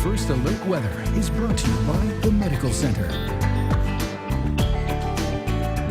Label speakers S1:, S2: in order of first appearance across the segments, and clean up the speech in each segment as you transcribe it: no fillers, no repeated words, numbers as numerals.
S1: First Alert Weather is brought to you by the Medical Center.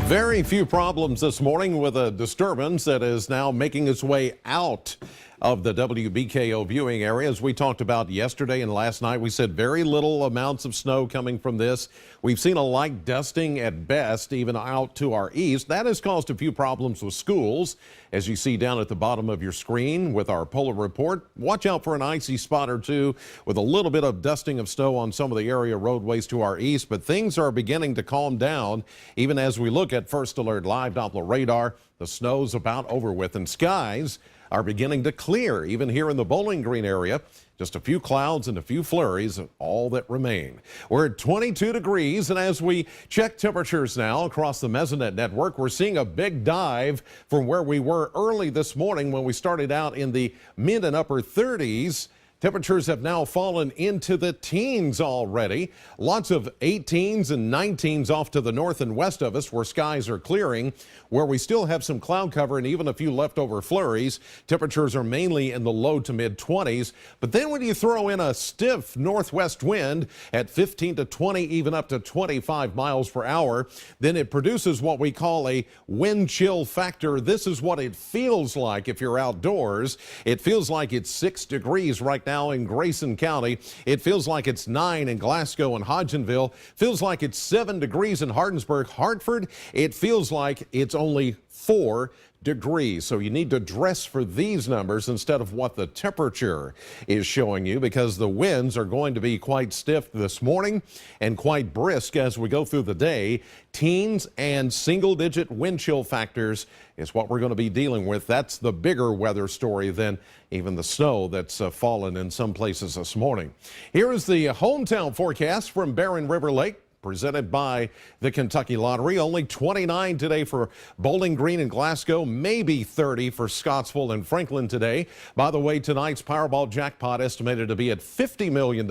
S2: Very few problems this morning with a disturbance that is now making its way out of the WBKO viewing area. As we talked about yesterday and last night, we said very little amounts of snow coming from this. We've seen a light dusting at best, even out to our east. That has caused a few problems with schools, as you see down at the bottom of your screen with our Polar Report. Watch out for an icy spot or two with a little bit of dusting of snow on some of the area roadways to our east, but things are beginning to calm down even as we look at First Alert Live Doppler radar. The snow's about over with, and skies are beginning to clear, even here in the Bowling Green area. Just a few clouds and a few flurries are all that remain. We're at 22 degrees, and as we check temperatures now across the Mesonet network, we're seeing a big dive from where we were early this morning when we started out in the mid and upper 30s. Temperatures have now fallen into the teens already. Lots of 18s and 19s off to the north and west of us where skies are clearing. Where we still have some cloud cover and even a few leftover flurries, temperatures are mainly in the low to mid 20s. But then when you throw in a stiff northwest wind at 15 to 20, even up to 25 miles per hour, then it produces what we call a wind chill factor. This is what it feels like if you're outdoors. It feels like it's 6 degrees right now in Grayson County. It feels like it's 9 in Glasgow and Hodgenville. Feels like it's 7 degrees in Hardinsburg, Hartford. It feels like it's only 4 degrees. So you need to dress for these numbers instead of what the temperature is showing you, because the winds are going to be quite stiff this morning and quite brisk as we go through the day. Teens and single-digit wind chill factors is what we're going to be dealing with. That's the bigger weather story than even the snow that's fallen in some places this morning. Here is the hometown forecast from Barren River Lake, presented by the Kentucky Lottery. Only 29 today for Bowling Green and Glasgow, maybe 30 for Scottsville and Franklin today. By the way, tonight's Powerball jackpot estimated to be at $50 million.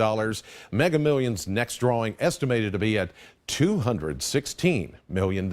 S2: Mega Millions next drawing estimated to be at $216 million.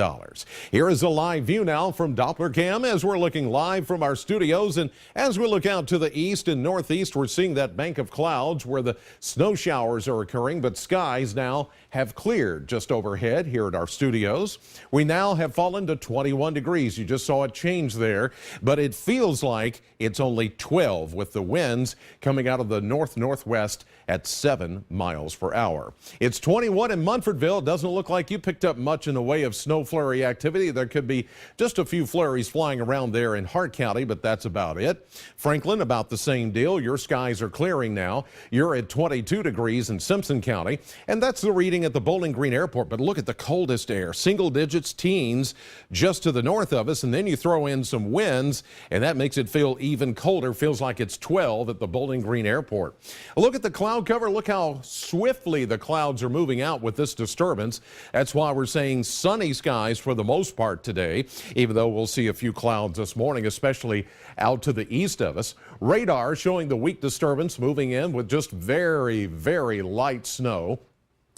S2: Here is a live view now from Doppler Cam as we're looking live from our studios. And as we look out to the east and northeast, we're seeing that bank of clouds where the snow showers are occurring, but skies now have cleared just overhead here at our studios. We now have fallen to 21 degrees. You just saw it change there, but it feels like it's only 12 with the winds coming out of the north-northwest at 7 miles per hour. It's 21 in Munfordville. It doesn't look like you picked up much in the way of snow flurry activity. There could be just a few flurries flying around there in Hart County, but that's about it. Franklin, about the same deal. Your skies are clearing now. You're at 22 degrees in Simpson County, and that's the reading at the Bowling Green Airport. But look at the coldest air, single digits, teens just to the north of us, and then you throw in some winds, and that makes it feel even colder. Feels like it's 12 at the Bowling Green Airport. Look at the cloud cover. Look how swiftly the clouds are moving out with this disturbance. That's why we're saying sunny skies for the most part today, even though we'll see a few clouds this morning, especially out to the east of us. Radar showing the weak disturbance moving in with just very, very light snow.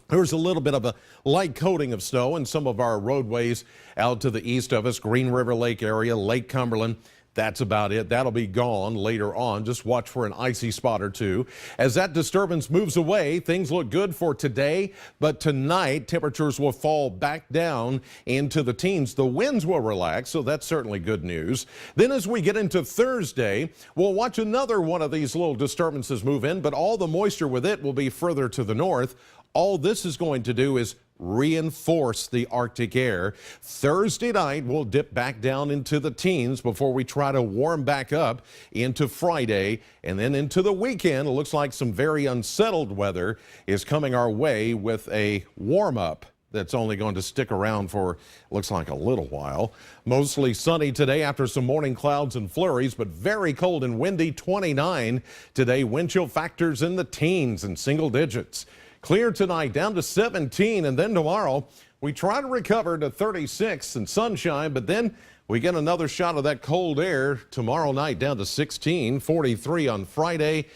S2: There's a little bit of a light coating of snow in some of our roadways out to the east of us, Green River Lake area, Lake Cumberland. That's about it. That'll be gone later on. Just watch for an icy spot or two. As that disturbance moves away, things look good for today, but tonight temperatures will fall back down into the teens. The winds will relax, so that's certainly good news. Then as we get into Thursday, we'll watch another one of these little disturbances move in, but all the moisture with it will be further to the north. All this is going to do is reinforce the Arctic air. Thursday night, we'll dip back down into the teens before we try to warm back up into Friday. And then into the weekend, it looks like some very unsettled weather is coming our way with a warm-up that's only going to stick around for, looks like, a little while. Mostly sunny today after some morning clouds and flurries, but very cold and windy, 29 today. Wind chill factors in the teens and single digits. Clear tonight, down to 17, and then tomorrow we try to recover to 36 and sunshine, but then we get another shot of that cold air tomorrow night, down to 16, 43 on Friday.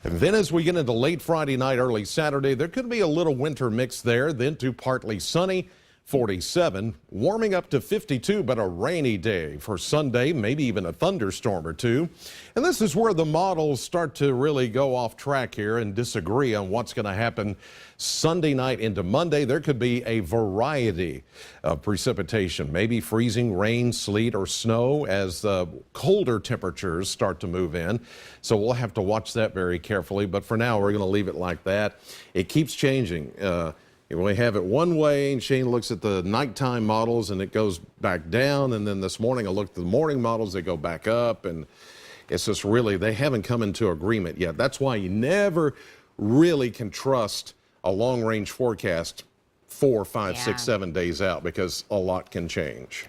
S2: And then as we get into late Friday night, early Saturday, there could be a little winter mix there, then to partly sunny. 47, warming up to 52, but a rainy day for Sunday, maybe even a thunderstorm or two. And this is where the models start to really go off track here and disagree on what's going to happen Sunday night into Monday. There could be a variety of precipitation, maybe freezing rain, sleet, or snow as the colder temperatures start to move in. So we'll have to watch that very carefully. But for now, we're going to leave it like that. It keeps changing. We have it one way, and Shane looks at the nighttime models, and it goes back down. And then this morning, I looked at the morning models, they go back up. And it's just really, they haven't come into agreement yet. That's why you never really can trust a long-range forecast 4, 5, 6, 7 days out, because a lot can change.